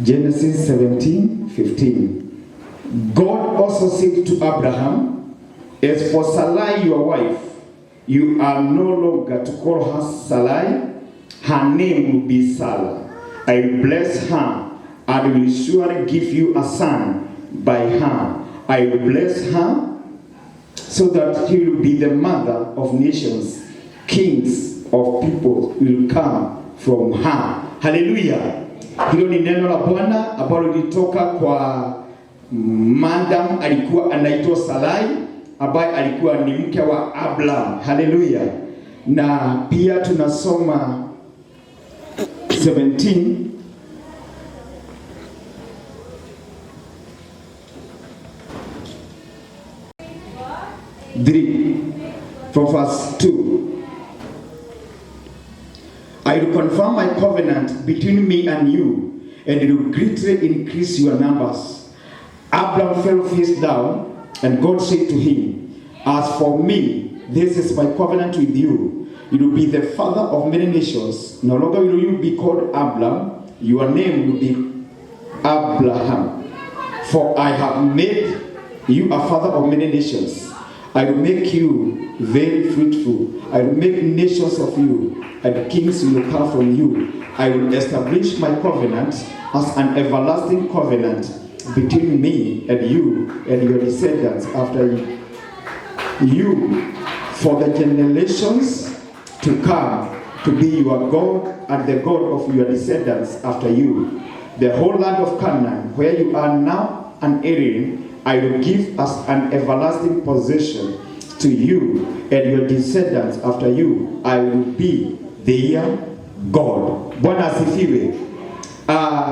Genesis 17:15. God also said to Abraham, as for Sarai your wife, you are no longer to call her Sarai, her name will be Sarah. I will bless her and will surely give you a son by her. I will bless her so that he will be the mother of nations. Kings of people will come from her. Hallelujah. Hilo ni neno la Bwana ambalo lilitoka kwa madam alikuwa anaitwa Sarai, ambaye alikuwa ni mke wa Abraham. Haleluya. Na pia tunasoma 17 3 from verse 2. I will confirm my covenant between me and you, and it will greatly increase your numbers. Abraham fell face down, and God said to him, as for me, this is my covenant with you. You will be the father of many nations. No longer will you be called Abraham. Your name will be Abraham. For I have made you a father of many nations. I will make you very fruitful. I will make nations of you, and kings will come from you. I will establish my covenant as an everlasting covenant between me and you and your descendants after you for the generations to come, to be your God and the God of your descendants after you. The whole land of Canaan, where you are now an alien, I will give as an everlasting possession to you and your descendants after you. I will be their God. Bwana asifiwe.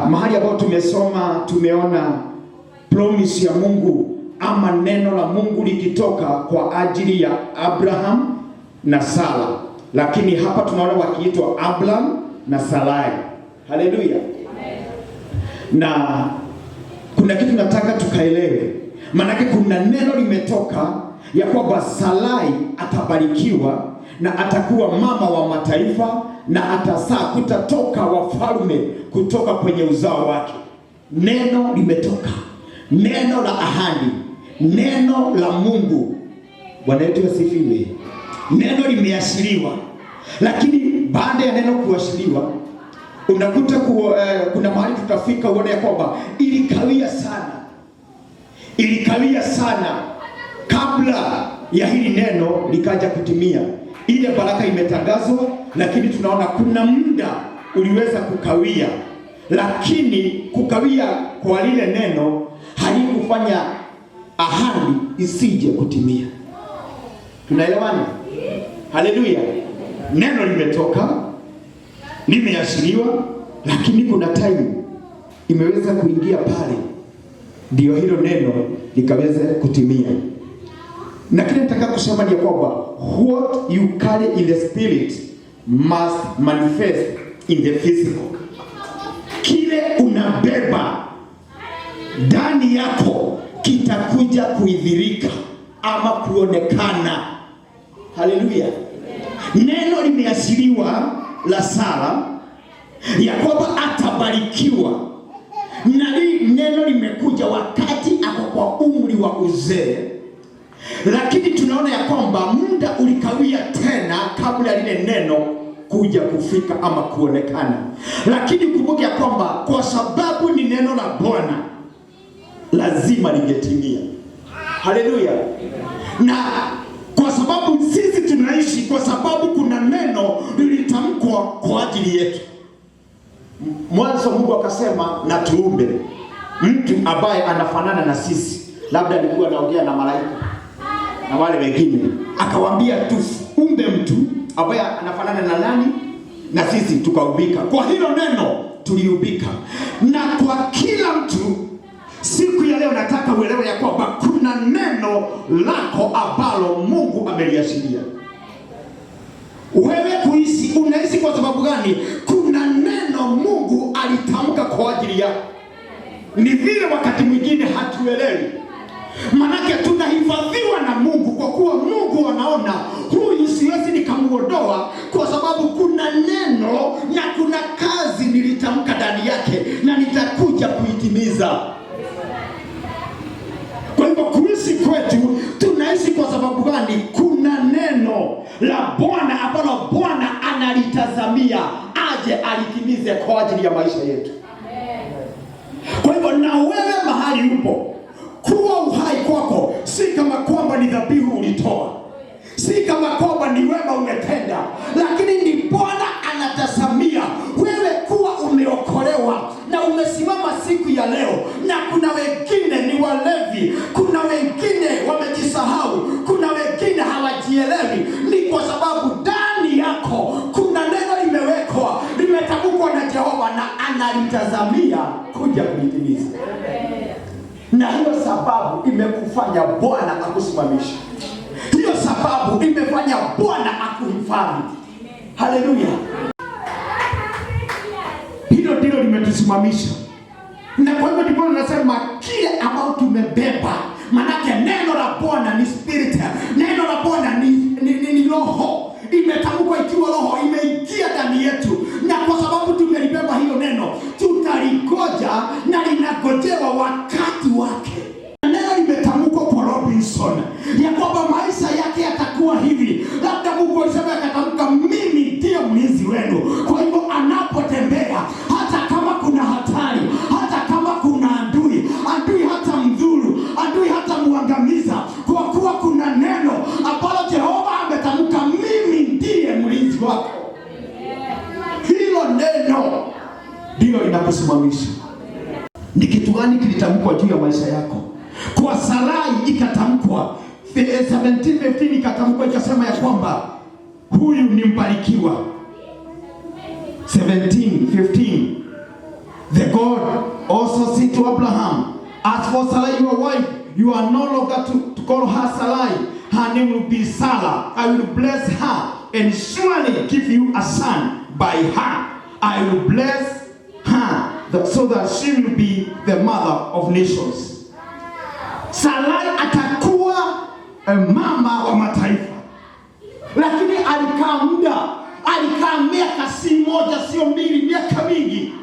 Mahali ambapo tumesoma tumeona promise ya Mungu ama neno la Mungu likitoka kwa ajili ya Abraham na Sara. Lakini hapa tunaona wakiitwa Abraham na Sarai. Haleluya. Na kuna kitu nataka tukaelewe. Manake kuna neno limetoka ya kwamba Sarai atabarikiwa na atakuwa mama wa mataifa na atazaa, kutatoka wafalme kutoka kwenye uzao wake. Neno limetoka, neno la ahadi, neno la Mungu. Bwana wetu asifiwe. Neno limeashiriwa, lakini baada ya neno kuashiriwa unakuta kuna mahali tutafika uone ya kwamba ilikawia sana kabla ya hili neno likaja kutimia. Ile baraka imetangazwa, lakini tunaona kuna muda uliweza kukawia, lakini kukawia kwa lile neno halikufanya ahadi isije kutimia. Tunaelewana? Haleluya. Neno limetoka, limeashiriwa, lakini kuna time imeweza kuingia pale ndio hilo neno likaweza kutimia. Na kile nataka kusema ni kwamba what you carry in the spirit must manifest in the physical. Kile unabeba ndani yako kitakuja kuidhirika ama kuonekana. Haleluya. Neno limeashiriwa la Sara ya kwamba atabarikiwa, na neno limekuja wakati ako kwa umri wa uzee, lakini tunaona ya kwamba muda ulikawia tena kabla ya lile neno kuja kufika ama kuonekana. Lakini kumbuka ya kwamba kwa sababu ni neno la Bwana lazima lingetimia. Haleluya. Na kwa sababu sisi tunaishi kwa sababu kuna neno lilitamkwa kwa ajili yetu. Mwanzo Mungu akasema na tuumbe mtu ambaye anafanana na sisi. Labda alikuwa anaongea na malaika. na wale wengine, akawaambia tuumbe mtu ambaye anafanana na nani? Na sisi tukaubika. Kwa hilo neno tuliubika. Na kwa kila mtu siku ya leo nataka uelewe ya kwamba kuna neno lako ambalo Mungu ameliashiria. Wewe kuishi, unaishi kwa sababu gani? Kuna neno Mungu alitamka kwa ajili yako. Ni vile wakati mwingine hatuelewi. Manake tunahifadhiwa na Mungu kwa kuwa Mungu anaona huyu siwezi nikamuondoa kwa sababu kuna neno na kuna kazi nilitamka ndani yake na nitakuja kuitimiza. Kwa hivyo kuishi kwetu tunaishi kwa sababu gani? Kuna neno la Bwana ambalo Bwana analitazamia aje alitimize kwa ajili ya maisha yetu. Kwa hivyo na wewe mahali upo, kuwa uhai kwako si kama kwamba ni dhabihu ulitoa, si kama kwamba ni wema umetenda, lakini ni Bwana anatazamia wewe kuwa umeokolewa na umesimama siku ya leo. Na kuna wengine ni walevi, kuna wengine wamejisahau, kuna wengine hawajielewi. Ni kwa sababu ndani yako kuna neno limewekwa, limetamkwa na Jehova na analitazamia kuja kulitimiza. Na hiyo sababu imekufanya Bwana akusimamisha. Hiyo sababu imefanya Bwana akuhifadhi. Haleluya. Hilo ndilo limetusimamisha. Na kwa hivyo ndipo nasema kile ambao tumebeba, manake neno la Bwana ni spirit. Neno la Bwana ni roho. Imetamkwa ikiwa roho, imeingia ndani yetu. Na kwa sababu tumelibeba hiyo neno, tutaligoja na linagojewa wakati wake. Neno limetamkwa kwa Robinson ya kwamba maisha yake yatakuwa hivi. Labda Mungu alisema akatamka, mimi ndiye mlinzi wenu. Kwa hivyo anapotembea, hata kama kuna hatari, hata kama kuna adui hata mdhuru, adui hata muangamiza, kwa kuwa kuna neno ambalo Jehova ametamka, mimi ndiye mlinzi wako. Hilo neno ndilo linakusimamisha. Ni kitu gani kilitamkwa juu ya maisha yako? Kwa Sarai ikatamkwa 17:15 ikatamkwa ikasema ya kwamba huyu ni mbarikiwa. 17:15 the God also said to Abraham, as for Sarai your wife, you are no longer to call her Sarai, her name will be Sarah. I will bless her and surely give you a son by her. I will bless her so that she will be the mother of nations. Sarai atakuwa mama wa mataifa. Lakini alikaa miaka si moja sio mbili, miaka mingi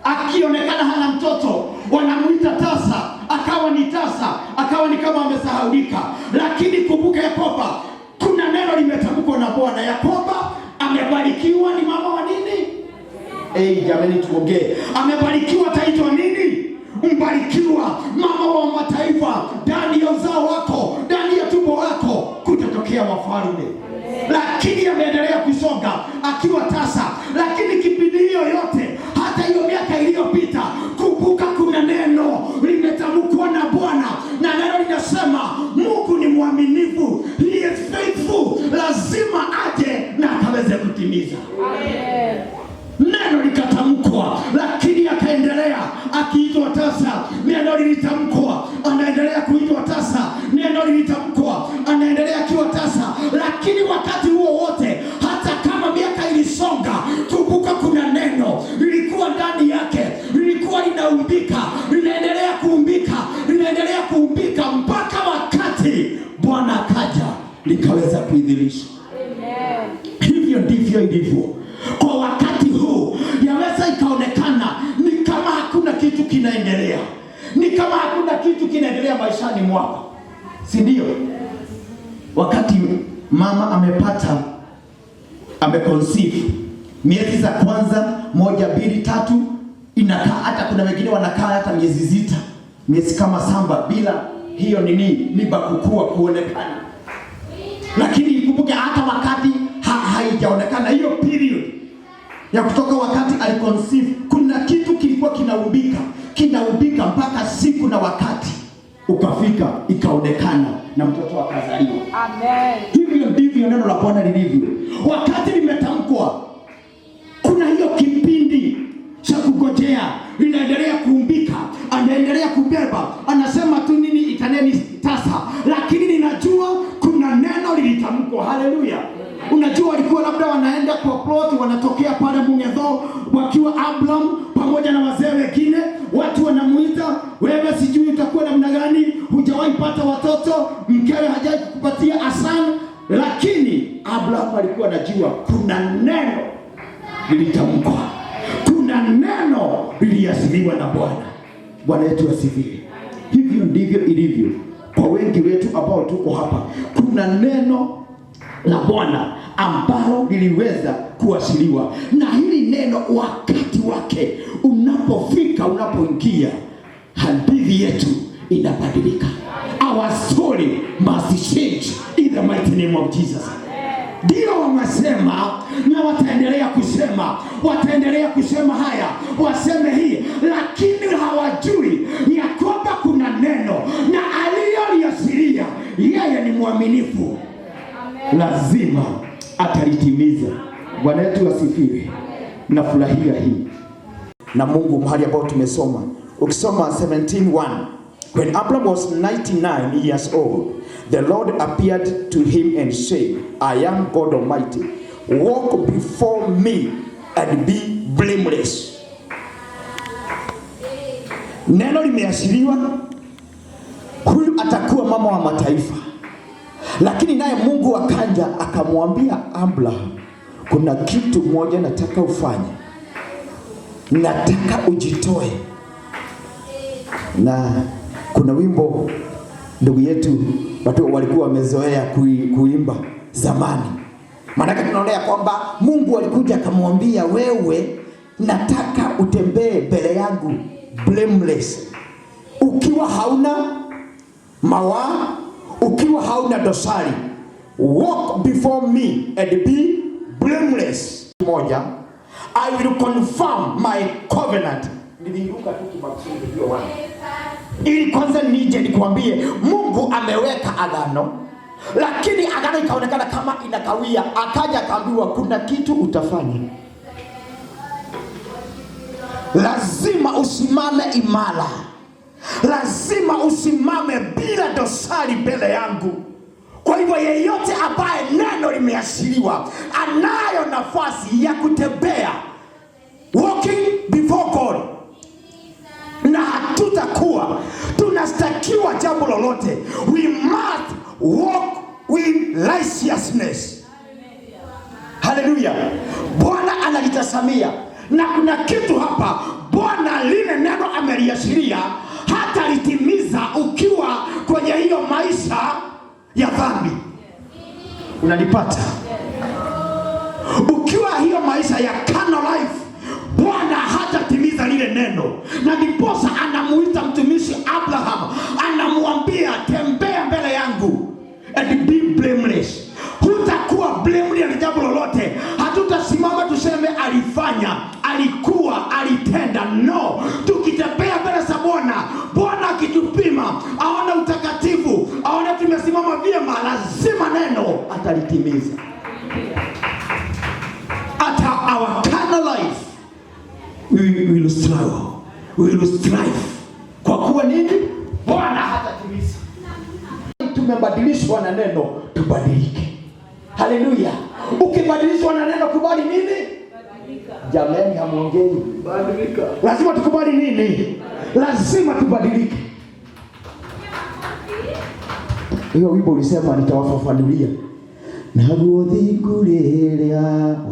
akionekana hana mtoto. Wanamuita tasa, akawa ni tasa, akawa ni kama amesahaulika. Lakini kumbuka ya kwamba kuna neno limetamkwa na Bwana ya kwamba amebarikiwa ni mama wa nini? Jamani tuongee. Amebarikiwa taitwa nini? Mbarikiwa, mama wa mataifa. Ndani ya uzao wako, ndani ya tumbo lako kutatokea wafalme. Lakini ameendelea kusonga akiwa tasa. Lakini kipindi hiyo yote, hata hiyo miaka iliyopita, kumbuka kuna neno limetamkwa na Bwana. Na neno linasema Mungu ni mwaminifu, he is faithful. Lazima aje na akaweze kutimiza. Amen. Neno likatamkwa, lakini akaendelea akiitwa tasa. Neno lilitamkwa, anaendelea kuitwa tasa. Neno lilitamkwa, anaendelea akiwa tasa. Lakini wakati huo wote, hata kama miaka ilisonga, kumbuka kuna neno lilikuwa ndani yake, lilikuwa linaumbika, linaendelea kuumbika mpaka wakati Bwana akaja likaweza kuidhinisha. Hivyo ndivyo ilivyo. Kwa wakati huu yaweza ikaonekana ni kama hakuna kitu kinaendelea, ni kama hakuna kitu kinaendelea maishani mwako, si ndio? Wakati mama ameconceive, miezi za kwanza 1, 2, 3 inakaa, hata kuna wengine wanakaa hata miezi 6, miezi kama 7 bila hiyo mimba kukua kuonekana. Lakini ikumbuke hata wakati haijaonekana hiyo period ya kutoka wakati aliconceive, kuna kitu kilikuwa kinaumbika mpaka siku na wakati ukafika, ikaonekana na mtoto akazaliwa. Amen. Hivyo ndivyo neno la Bwana lilivyo. Wakati limetamkwa, kuna hiyo kipindi cha kugojea, linaendelea kuumbika, anaendelea kubeba, anasema tu nini itaneni tasa, lakini ninajua kuna neno lilitamkwa. Haleluya. Unajua walikuwa labda wanaenda kwa plot, wanatokea pale Mungetho wakiwa Abraham pamoja na wazee wengine, watu wanamuita, wewe sijui utakuwa namna gani, hujawahi pata watoto, mkewe hajai kukupatia asana, lakini Abraham alikuwa anajua kuna neno lilitamkwa, kuna neno liliasiliwa na Bwana. Bwana yetu asifiwe. Hivyo ndivyo ilivyo kwa wengi wetu ambao tuko hapa. Kuna neno la Bwana ambalo liliweza kuasiliwa, na hili neno wakati wake unapofika, unapoingia, hadithi yetu inabadilika. Our story must change in the mighty name of Jesus. Ndio wamesema na wataendelea kusema haya, waseme hii, lakini hawajui ya kwamba kuna neno na aliyoliasilia yeye ni mwaminifu. Lazima atalitimiza. Bwana yetu asifiwe. Nafurahia hii na Mungu mahali ambao tumesoma. Ukisoma 17:1, when Abraham was 99 years old, the Lord appeared to him and said, I am God Almighty. Walk before me and be blameless. Neno limeashiriwa, huyu atakuwa mama wa mataifa. Lakini naye Mungu akaja akamwambia Abraham, kuna kitu moja nataka ufanye. Nataka ujitoe. Na kuna wimbo ndugu yetu watu walikuwa wamezoea kuimba zamani. Maana tunaona kwamba Mungu alikuja akamwambia, wewe nataka utembee mbele yangu blameless. Ukiwa hauna mawa, ukiwa hauna dosari. Walk before me and be blameless. Moja, I will confirm my covenant. Niliruka tu kimakusudi hiyo wana. Ili kwanza nije nikwambie Mungu ameweka agano, lakini agano ikaonekana kama inakawia. Akaja akaambiwa kuna kitu utafanya. Lazima usimame imara. Lazima usimame bila dosari mbele yangu. Kwa hivyo yeyote ambaye neno limeashiriwa anayo nafasi ya kutembea walking before God. Na hatutakuwa tunastakiwa jambo lolote. We must walk with righteousness. Hallelujah. Bwana analitasamia, na kuna kitu hapa Bwana lile neno ameliashiria hata litimiza ukiwa kwenye hiyo maisha ya dhambi. Unalipata? Ukiwa hiyo maisha ya carnal life, Bwana hatatimiza lile neno. Na ndiposa anamuita mtumishi Abraham, anamwambia tembea mbele yangu and be blameless. Hutakuwa blameless na jambo lolote. Hatutasimama tuseme alifanya, alikuwa, alitenda. No, tukitembea mbele za Bwana, Bwana akitupima, aone utakatifu, aone tumesimama vyema, lazima neno atalitimiza. Ata our carnal life we will struggle, we will strive. Kwa kuwa nini? Bwana hatatimiza. Tumebadilishwa na neno, tubadilike. Haleluya. Ukibadilishwa na neno, kubali nini? Jamani, hamuongei. Badilika. Lazima tukubali nini? Lazima tubadilike. Hiyo wimbo ulisema nitawafafanulia. Naguthinguriria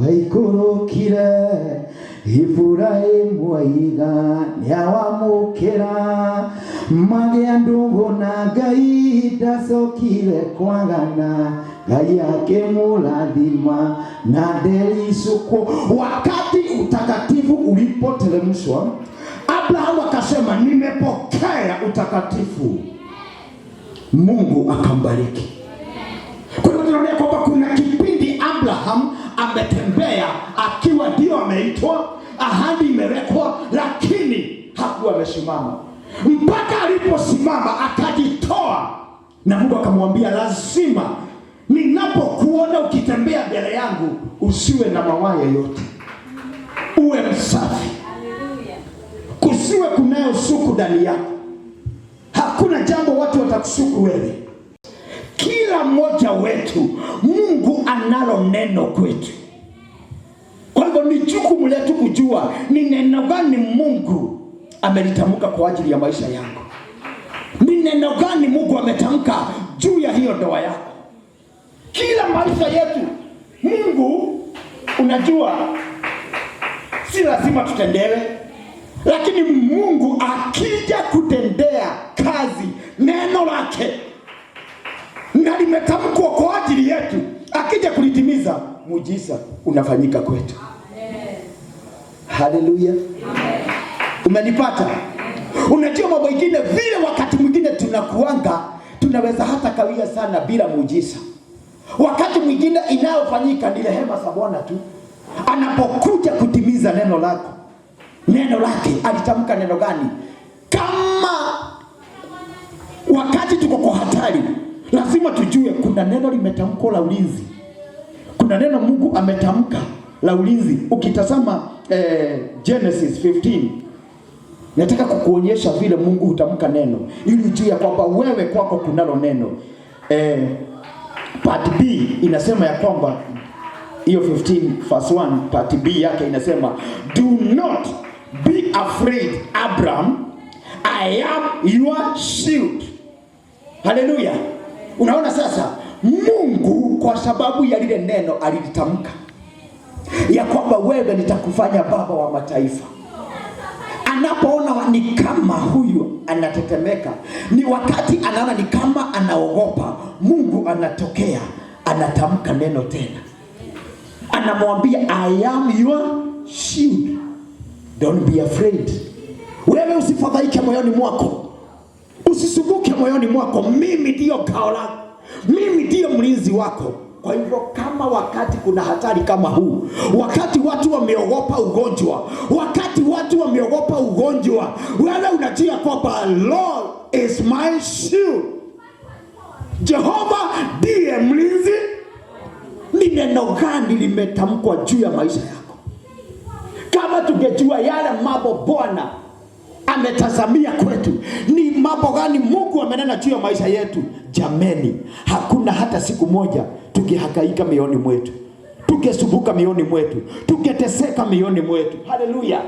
waikurukire Ibrahimu waiga niawamukira magĩa ndũgũ na Ngai ndacokire kwagana Ngai akĩmũrathima na ndericũkwo. Wakati utakatifu ulipoteremshwa, Abraham akasema nimepokea utakatifu. Mungu akambariki. Kwa hiyo tunaona kwamba kuna kipindi Abraham ametembea akiwa ndio ameitwa, ahadi imewekwa, lakini hakuwa amesimama. mpaka aliposimama akajitoa, na Mungu akamwambia, lazima ninapokuona ukitembea mbele yangu usiwe na mawaa yote, uwe msafi, kusiwe kunayo suku ndani yako. Hakuna jambo watu watakusuku wewe. Kila mmoja wetu Mungu analo neno kwetu. Kwa hivyo ni jukumu letu kujua ni neno gani Mungu amelitamka kwa ajili ya maisha yako. Ni neno gani Mungu ametamka juu ya hiyo ndoa yako. Kila maisha yetu Mungu, unajua si lazima tutendewe, lakini Mungu akija kutendea kazi neno lake na limetamkwa kwa ajili yetu, akija kulitimiza, muujiza unafanyika kwetu. Haleluya. Umenipata? Unajua mambo mengine vile wakati mwingine tunaweza hata kawia sana bila muujiza. Wakati mwingine inayofanyika ni rehema za Bwana tu. Anapokuja kutimiza neno lako, neno lake alitamka neno gani? Kama wakati tuko kwa hatari, lazima tujue kuna neno limetamkwa la ulinzi. Kuna neno Mungu ametamka la ulinzi. Ukitazama Genesis 15, nataka kukuonyesha vile Mungu hutamka neno ili ujue ya kwamba wewe kwako kunalo neno. Part B inasema ya kwamba hiyo 15 verse 1 part B yake inasema, do not be afraid Abraham, I am your shield. Haleluya. Unaona sasa, Mungu kwa sababu ya lile neno alilitamka ya kwamba wewe nitakufanya baba wa mataifa. Anapoona ni kama huyu anatetemeka, ni wakati anaona ni kama anaogopa, Mungu anatokea, anatamka neno tena. Anamwambia, I am your shield. Don't be afraid. Wewe usifadhaike moyoni mwako. Usisumbuke moyoni mwako. Mimi ndio ngao lako. Mimi ndio mlinzi wako. Kwa hivyo kama wakati kuna hatari kama huu, wakati watu wameogopa ugonjwa, wewe unajua kwamba Lord is my shield. Jehova ndiye mlinzi. Ni neno gani limetamkwa juu ya maisha yako? Kama tungejua yale mambo Bwana ametazamia kwetu, ni mambo gani Mungu amenena juu ya maisha yetu, jameni, hakuna hata siku moja tungehangaika mioyoni mwetu, tungesumbuka mioyoni mwetu, tungeteseka mioyoni mwetu. Haleluya.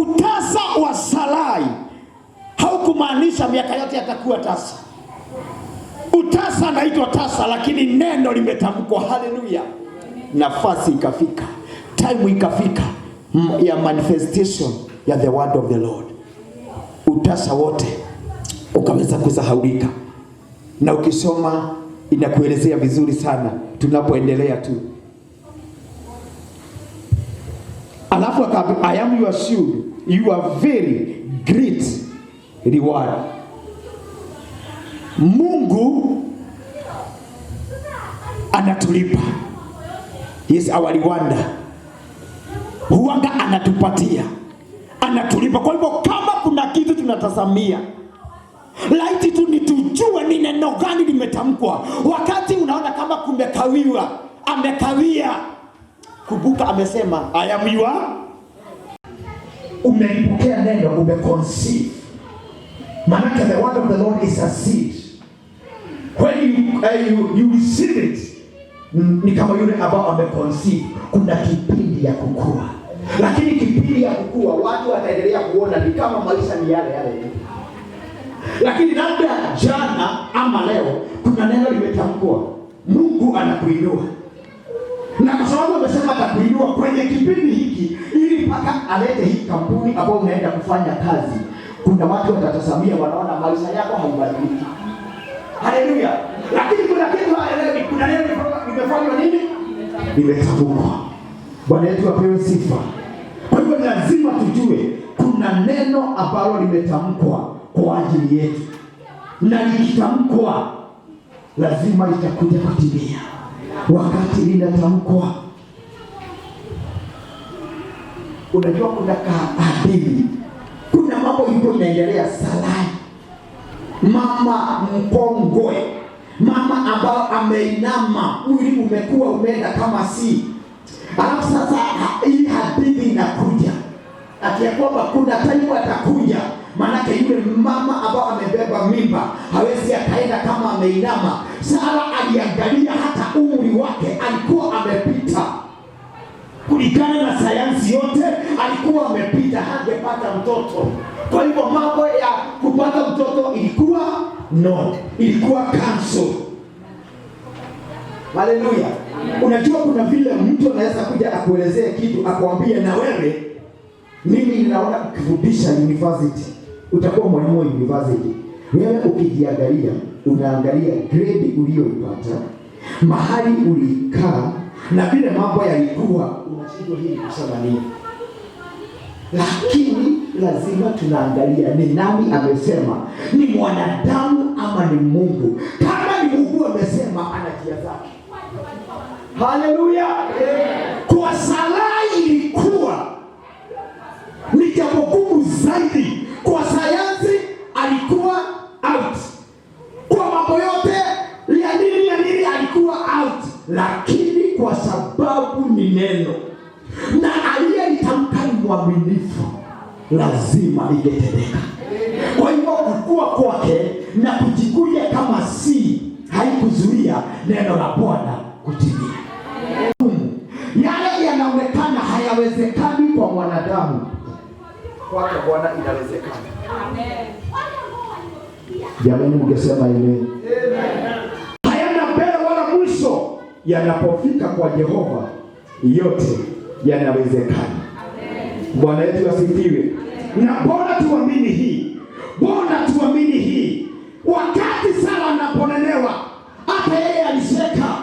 Utasa wa Sarai haukumaanisha miaka yote atakuwa tasa. Utasa anaitwa tasa, lakini neno limetamkwa. Haleluya. Nafasi ikafika, time ikafika ya manifestation ya the word of the Lord. Utasa wote ukaweza kusahaulika, na ukisoma inakuelezea vizuri sana tunapoendelea tu. Alafu akaambia, I am your shield, you are very great reward. Mungu anatulipa. Yes, our reward. Huanga anatupatia, anatulipa. Kwa hivyo kama kuna kitu tunatazamia, laiti tu nitujue ni neno gani limetamkwa. Wakati unaona kama kumekawiwa, amekawia, kumbuka amesema, I am your. Umelipokea neno, umeconceive. Manake the word of the Lord is a seed. When you receive it, ni kama yule ambao ameconceive. Kuna kipindi ya kukua, lakini kipindi ya kukua watu wataendelea kuona ni kama maisha ni yale yale. Lakini labda jana ama leo kuna neno limetamkwa, Mungu anakuinua. Na kwa sababu amesema atakuinua kwenye kipindi hiki, ili mpaka alete hii kampuni ambayo unaenda kufanya kazi, kuna watu watatazamia, wanaona maisha yako haibadiliki. Haleluya. Lakini kuna kitu haelewi, kuna neno limefanywa nini? Limetamkwa. Bwana yetu apewe sifa. Kwa hivyo lazima tujue kuna neno ambalo limetamkwa kwa ajili yetu, na likitamkwa lazima litakuja kutimia. Wakati linatamkwa, unajua kuna kaadili, kuna mambo ilikuwa inaendelea Salai, mama mkongwe, mama ambao ameinama, mwili umekuwa umeenda kama si. Alafu sasa hii hadithi inakuja ati ya kwamba kuna time atakuja, maanake yule mama ambao amebeba mimba hawezi akaenda kama ameinama. Sara aliangalia hata umri wake alikuwa amepita, kulingana na sayansi yote alikuwa amepita, hangepata mtoto. Kwa hivyo mambo ya kupata mtoto ilikuwa cancel. Haleluya. Unajua kuna vile mtu anaweza kuja akuelezea kitu akwambie, na wewe mimi ninaona ukifundisha university utakuwa mwalimu wa university. Wewe ukijiangalia, unaangalia grade uliyoipata, mahali ulikaa na vile mambo yalikuwa, unashindwa hili kusema nini. Lakini lazima tunaangalia ni nani amesema, ni mwanadamu ama ni Mungu. Kama ni Mungu amesema, ana njia zake. Haleluya. Kwa Sarai ilikuwa ni jambo gumu zaidi. Kwa sayansi alikuwa out, kwa mambo yote ya nini alikuwa out, lakini kwa sababu ni neno na aliyelitamka ni mwaminifu, lazima ingetendeka. Kwa hivyo kukua kwake na kujikuja kama si haikuzuia neno la Bwana kutimia. Yale yanaonekana hayawezekani kwa mwanadamu, kwake Bwana inawezekana. Amen. Jamani, mngesema amen. Hayana mbele wala mwisho, yanapofika kwa Jehova yote yanawezekana. Bwana yetu asifiwe. Na bora tuamini hii, bora tuamini hii. Wakati Sara anaponelewa, hata yeye alisheka,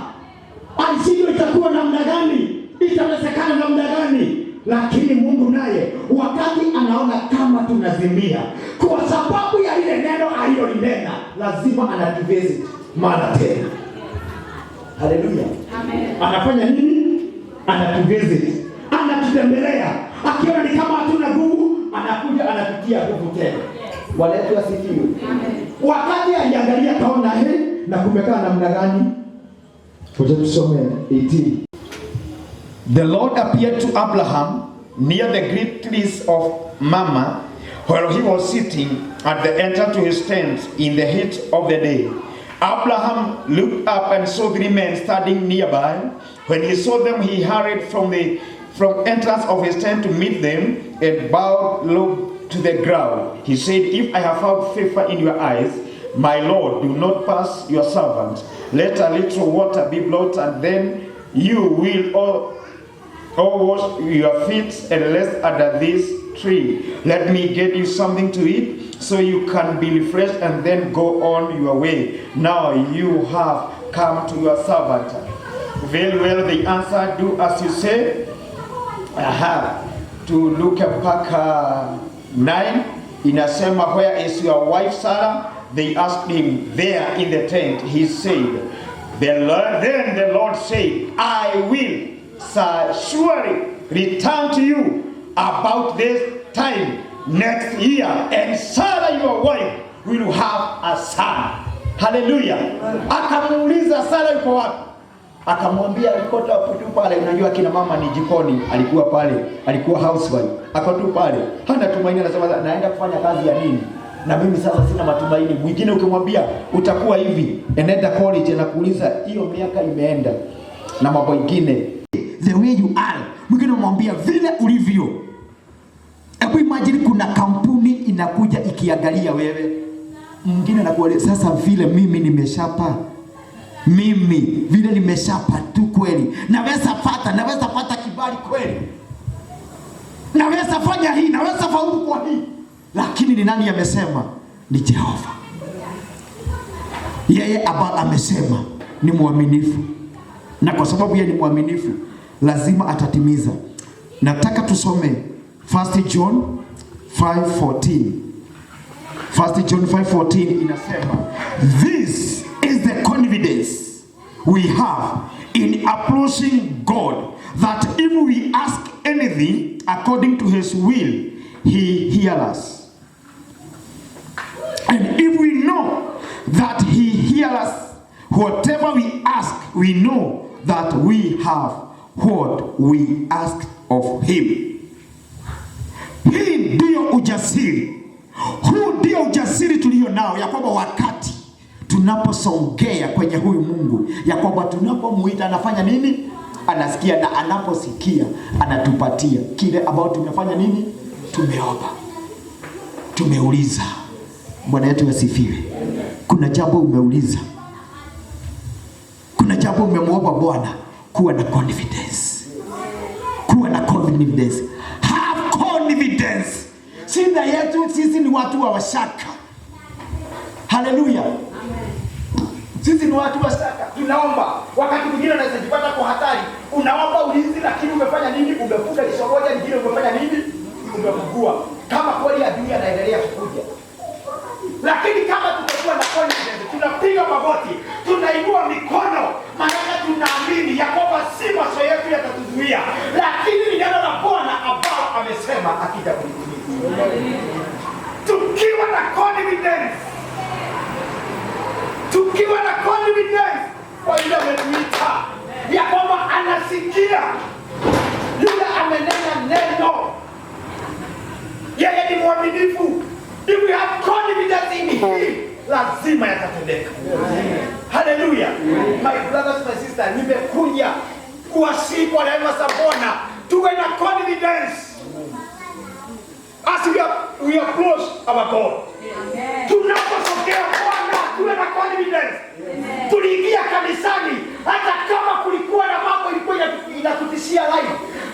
alishindwa itakuwa namna gani, itawezekana namna gani. Lakini Mungu naye wakati anaona kama tunazimia kwa sababu ya ile neno aliyolinena, lazima anatuvisit mara tena. Haleluya. Amen. Anafanya nini? Anatuvisit, anatutembelea. Akiona ni kama hatuna nguvu, anakuja anatutia nguvu tena. Bwana yetu asifiwe. Amen. Wakati aliangalia kaona na kumekaa namna gani? Ngoja tusome 18. The Lord appeared to Abraham near the great trees of Mamre, while he was sitting at the entrance to his tent in the heat of the day. Abraham looked up and saw 3 men standing nearby. When he saw them, he hurried from entrance of his tent to meet them and bowed low to the ground. He said, "If I have found favor in your eyes, my Lord, do not pass your servant. Let a little water be brought, and then you will all wash your feet and rest under this tree. Let me get you something to eat, so you can be refreshed and then go on your way. Now you have come to your servant." Very well, they answered, "Do as you say." To look at back 9 inasema, "Where is your wife Sarah?" They asked him. "There in the tent." He said, Then the Lord said, "I will surely return to you about this time next year, and Sarah your wife will have a son." Hallelujah. Akamuuliza Sarah yuko wapi? Akamwambia alikuwa tu pale. Unajua kina mama ni jikoni, alikuwa pale, alikuwa housewife, akatu pale, hana tumaini, anasema naenda kufanya kazi ya nini? Na mimi sasa sina matumaini. Mwingine ukimwambia utakuwa hivi, anaenda college, anakuuliza hiyo miaka imeenda na mambo mengine. The way you are, mwingine umwambia vile ulivyo. Hebu imagine kuna kampuni inakuja ikiangalia wewe. Mwingine anakueleza sasa vile mimi nimeshapa. Mimi vile nimeshapa tu kweli. Naweza pata kibali kweli. Naweza fanya hii, naweza faulu kwa hii. Lakini ni nani amesema? Ni Jehova. Yeye Abba amesema ni mwaminifu. Na kwa sababu yeye ni mwaminifu, lazima atatimiza. Nataka tusome 1 John 5:14. 1 John 5:14 inasema, "This is the confidence we have in approaching God, that if we ask anything according to his will, he hears us." And if we know that he hears us, whatever we ask, we know that we have what we ask of him. Hii ndio ujasiri. Huu ndio ujasiri tulio nao, ya kwamba wakati tunaposongea kwenye huyu Mungu, ya kwamba tunapomuita anafanya nini? Anasikia, na anaposikia anatupatia kile ambao tumefanya nini? Tumeomba, tumeuliza. Bwana yetu asifiwe. Kuna jambo umeuliza, kuna jambo umemwomba Bwana, kuwa na confidence. Kuwa na confidence. Have confidence. Shida yetu sisi ni watu wa shaka. Haleluya. Sisi ni watu wa shaka. Tunaomba, wakati mwingine unaweza jipata kwa hatari. Unaomba ulinzi, lakini umefanya nini? Umefunga kisha moja, nyingine umefanya nini? Umefungua. Kama kweli adui anaendelea kukuja. Lakini kama tutakuwa na confidence, tunapiga magoti, tunainua mikono, maana tunaamini ya kwamba si maso yetu yatatuzuia, lakini ni neno la Bwana ambalo amesema akija kulitimiza. Tukiwa na confidence, tukiwa na confidence kwa yule ametuita, ya kwamba anasikia, yule amenena neno, yeye ni mwaminifu. If we have confidence in him, lazima yatatendeka. Hallelujah. My brothers, my sisters, nimekuja kuwasihi kwa neema za Bwana tuwe na confidence as we approach our God. Tunaposogea Bwana tuwe na confidence. Tuliingia kanisani, hata kama kulikuwa na mambo ilikuwa inatutishia life.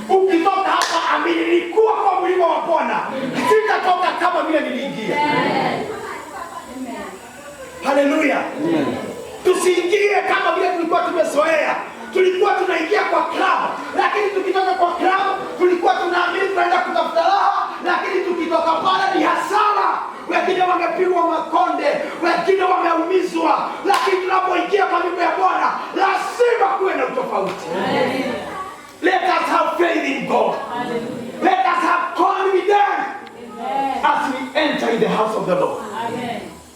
Ukitoka hapa, amini, nilikuwa kwa mlima wa Bwana, sitatoka kama vile niliingia. Haleluya. Tusiingie kama vile tulikuwa tumezoea. Tulikuwa tunaingia kwa club, lakini tukitoka kwa club tulikuwa tunaamini tunaenda kutafuta raha, lakini tukitoka pale ni hasara. Wengine wamepigwa makonde, wengine wameumizwa, lakini tunapoingia kwa mlima ya Bwana lazima kuwe na utofauti. Let us have faith in God. Let us have confidence as we enter in the house of the Lord.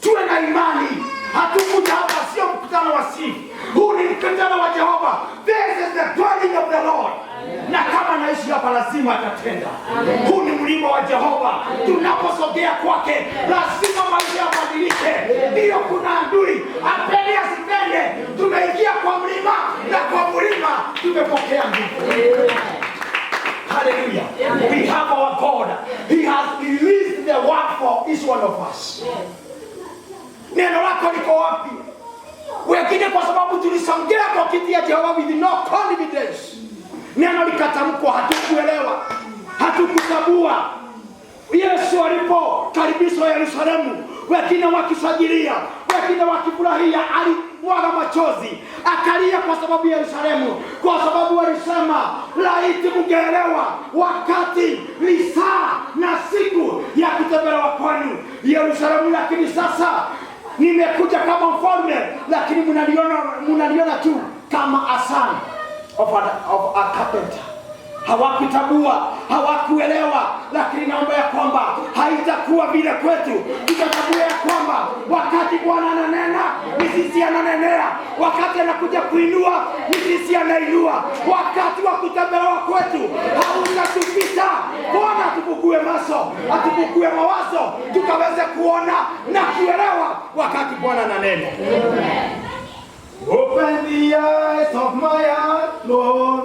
Tuwe na imani. Hatukuja hapa sio mkutano wa sifa. Huu ni mkutano wa Jehova. This is the dwelling of the Lord. Na kama naishi hapa lazima atatenda. Huu ni mlima wa Jehova. Tunaposogea kwake lazima maisha yabadilike. Ndio kuna adui, apende asipende, tunaingia kwa mlima, na kwa mlima tumepokea nguvu. Hallelujah. We have our God. He has released the word for each one of us. Neno lako liko wapi? Wengine kwa sababu tulisongea kwa kiti ya Jehova with no confidence, neno likatamkwa, hatukuelewa, hatukutabua. Yesu alipokaribishwa Yerusalemu, wengine wakishangilia, wengine wakifurahia, alimwaga machozi, akalia kwa sababu ya Yerusalemu, kwa sababu alisema, laiti mungeelewa wakati ni saa na siku ya kutembelewa kwenu Yerusalemu, lakini sasa nimekuja kama mfalme, lakini mnaliona tu kama a son of a carpenter. Hawakutabua, hawakuelewa, lakini naomba ya kwamba haitakuwa vile kwetu. Tutatambua ya kwamba wakati Bwana ananena, ni sisi ananenea. Wakati anakuja kuinua, ni sisi anainua. Wakati wa kutembelewa kwetu hautatupita. Bwana atufungue macho, atufungue mawazo, tukaweze kuona na kuelewa wakati Bwana ananena. Open the eyes of my heart, Lord.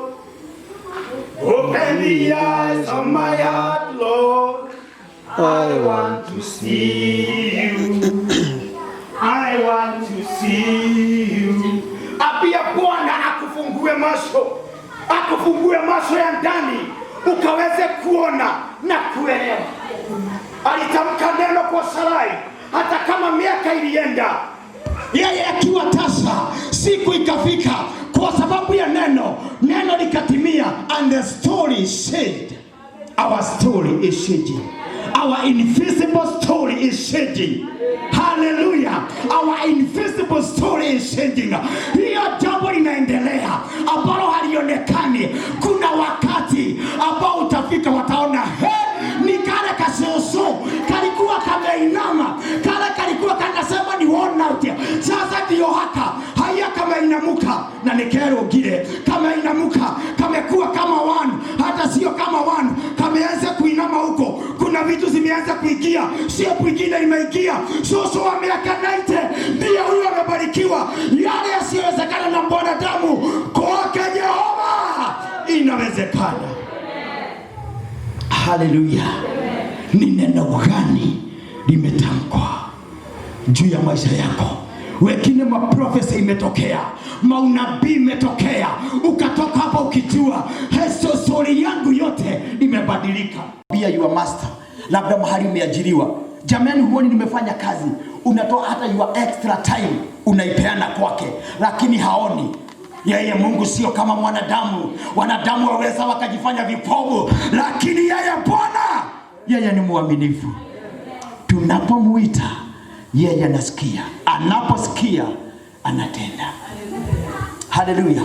Open the eyes of my heart, Lord. I want to see you. I want to see you. Apia Bwana akufungue macho ya ndani, ukaweze kuona na kuelewa. Alitamka neno kwa Sarai, hata kama miaka ilienda, yeye akiwa tasa, siku ikafika, kwa sababu ya neno likatimia, and the story said, our story is changing. Our invisible story is changing. Hallelujah. Our invisible story is changing. Hiyo jambo linaendelea ambalo halionekani. Kuna wakati ambao utafika, wataona ni kale kasoso kalikuwa kameinama, kale kalikuwa imeanza kuingia, sio mwingine imeingia. Susu wa miaka 90 ndiye huyo amebarikiwa. Yale yasiyowezekana na mwanadamu kwake Jehova inawezekana. Haleluya. Ni neno gani limetamkwa juu ya maisha yako? Wengine maprofesi imetokea, maunabii imetokea, ukatoka hapa ukijua story yangu yote imebadilika. Pia your master, labda mahali umeajiriwa, jamani, huoni nimefanya kazi, unatoa hata your extra time unaipeana kwake, lakini haoni. Yeye Mungu sio kama mwanadamu. Wanadamu waweza wakajifanya vipofu, lakini yeye Bwana, yeye ni mwaminifu. Tunapomuita yeye anasikia, anaposikia anatenda. Haleluya.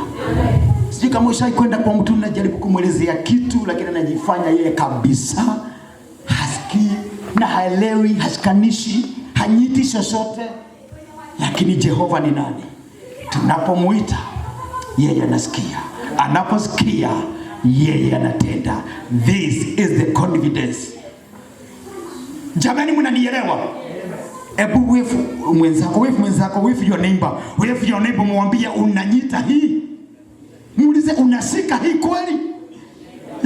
Sijui kama ushawahi kwenda kwa mtu unajaribu kumwelezea kitu, lakini anajifanya yeye kabisa hasikii na haelewi, hashikanishi, hanyiti chochote. Lakini Jehova ni nani? Tunapomuita yeye anasikia, anaposikia yeye anatenda. This is the confidence. Jamani, mnanielewa? Ebu wave your neighbor, mwambie unanyita hii. Muulize, unashika hii kweli?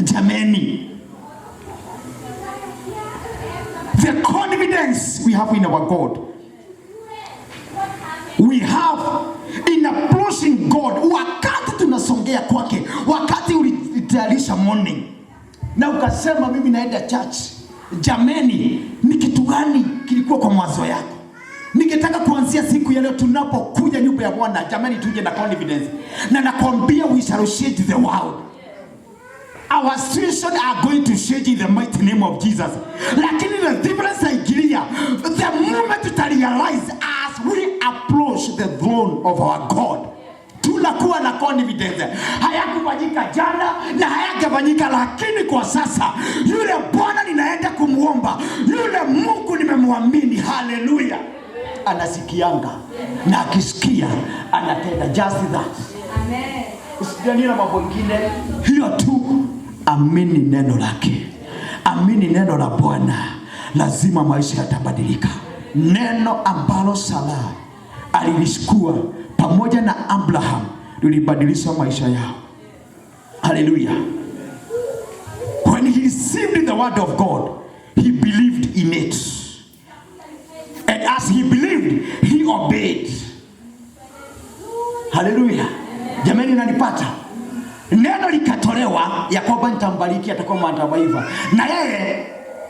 Jamani, the confidence we have in our God, we have in approaching God. Wakati tunasongea kwake, wakati ulitayarisha morning na ukasema mimi naenda church, jamani, ni kitu gani kilikuwa kwa mawazo yako? Ningetaka kuanzia siku ya leo tunapokuja nyumba ya Bwana, jamani, tuje na confidence. Na nakwambia we shall shake the world. Our situations are going to shake in the mighty name of Jesus. Lakini the difference is clear. The moment we realize as we approach the throne of our God, tunakuwa na confidence. Hayakufanyika jana na hayakufanyika, lakini kwa sasa yule Bwana ninaenda kumuomba, yule Mungu nimemwamini, haleluya, anasikianga. Na akisikia anatenda. Just that. Amen. Usijanira mambo mengine, hiyo tu. Amini neno lake, amini neno la Bwana, lazima maisha yatabadilika. Neno ambalo Sara alilishukua pamoja na Abraham lilibadilisha maisha yao. Hallelujah. When he received the word of God, he believed in it. And as he believed, he obeyed. Hallelujah. Jamani, nanipata? Neno likatolewa ya kwamba nitambariki, atakuwa mwanadamu, na yeye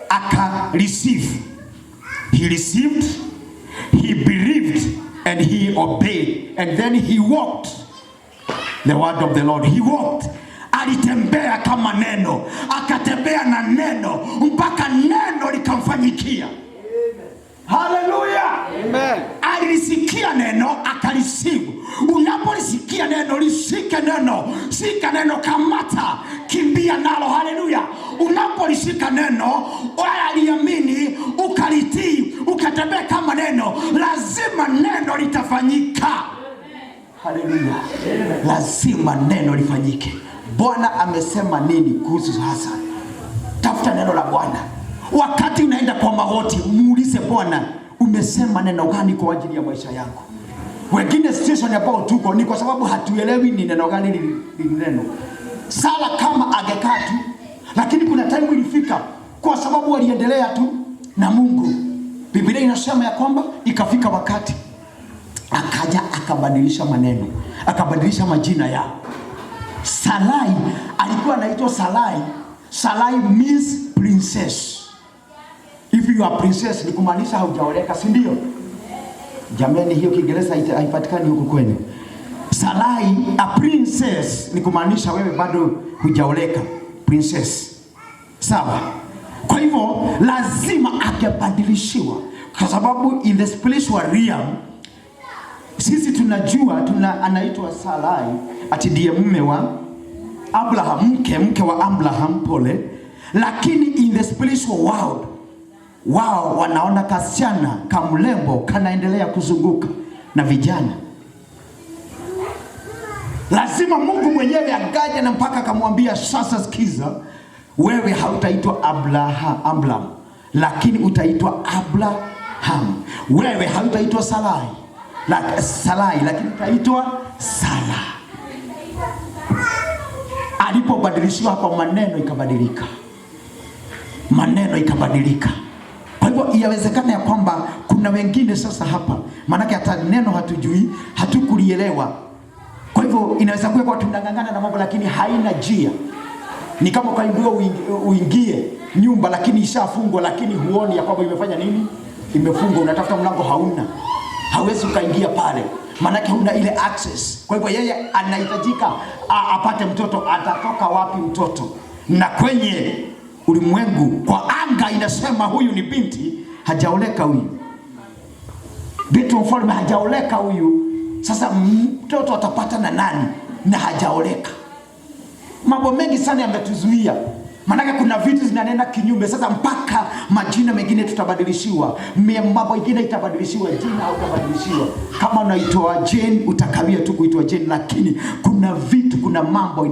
aka receive. He received, he believed, and he obeyed, and then he walked the word of the Lord. He walked. Alitembea kama neno, akatembea na neno mpaka neno likamfanyikia. Hallelujah. Amen. Alisikia neno akalisivu. Unapolisikia neno, lisike neno, shika neno, kamata, kimbia nalo. Hallelujah. Unapolishika neno, aliamini, ukalitii, ukatembea kama neno, lazima neno litafanyika. Hallelujah. Lazima neno lifanyike. Bwana amesema nini kuhusu sasa? Tafuta neno la Bwana. Wakati unaenda kwa magoti, muulize Bwana, umesema neno gani kwa ajili ya maisha yako? Wengine situation ambao tuko ni kwa sababu hatuelewi ni neno gani ni neno. Sala kama angekaa tu, lakini kuna time ilifika kwa sababu waliendelea tu na Mungu. Biblia inasema ya kwamba ikafika wakati akaja akabadilisha maneno, akabadilisha majina yao. Sarai alikuwa anaitwa Sarai. Sarai means princess. If you are princess, ni kumaanisha haujaoleka, si ndio? Jamani, hiyo Kiingereza haipatikani huku kwenu. Sarai, a princess, ni kumaanisha wewe bado hujaoleka, princess. Sawa? Kwa hivyo lazima akabadilishiwa, kwa sababu in the spiritual realm sisi tunajua anaitwa Sarai ati ndiye mume wa Abraham, mke wa Abraham, pole. Lakini in the spiritual world, wao wanaona kasichana kamlembo kanaendelea kuzunguka na vijana. Lazima Mungu mwenyewe agaje na mpaka akamwambia, sasa sikiza, wewe hautaitwa Abraham, lakini utaitwa Abraham. Wewe hautaitwa Sarai, lakini utaitwa Sara. Alipobadilishiwa hapa, maneno ikabadilika. Kwa hivyo inawezekana ya kwamba kuna wengine sasa hapa, maanake hata neno hatujui, hatukulielewa. Kwa hivyo inaweza kuwa kwa tunangangana na mambo lakini haina njia. Ni kama ukaambiwa uingie nyumba lakini ishafungwa, lakini huoni ya kwamba imefanya nini? Imefungwa. Unatafuta mlango, hauna. Hawezi ukaingia pale, maanake huna ile access. Kwa hivyo yeye anahitajika apate mtoto. Atatoka wapi mtoto? Na kwenye ulimwengu kwa anga inasema huyu ni binti, hajaoleka huyu. Binti mfalme hajaoleka huyu. Sasa mtoto atapata na nani na hajaoleka? Mambo mengi sana yametuzuia. Maanake kuna vitu zinanena kinyume. Sasa mpaka majina mengine tutabadilishiwa, mambo mengine itabadilishiwa, jina au utabadilishiwa. Kama unaitwa Jane utakawia tu kuitwa Jane, lakini kuna vitu, kuna mambo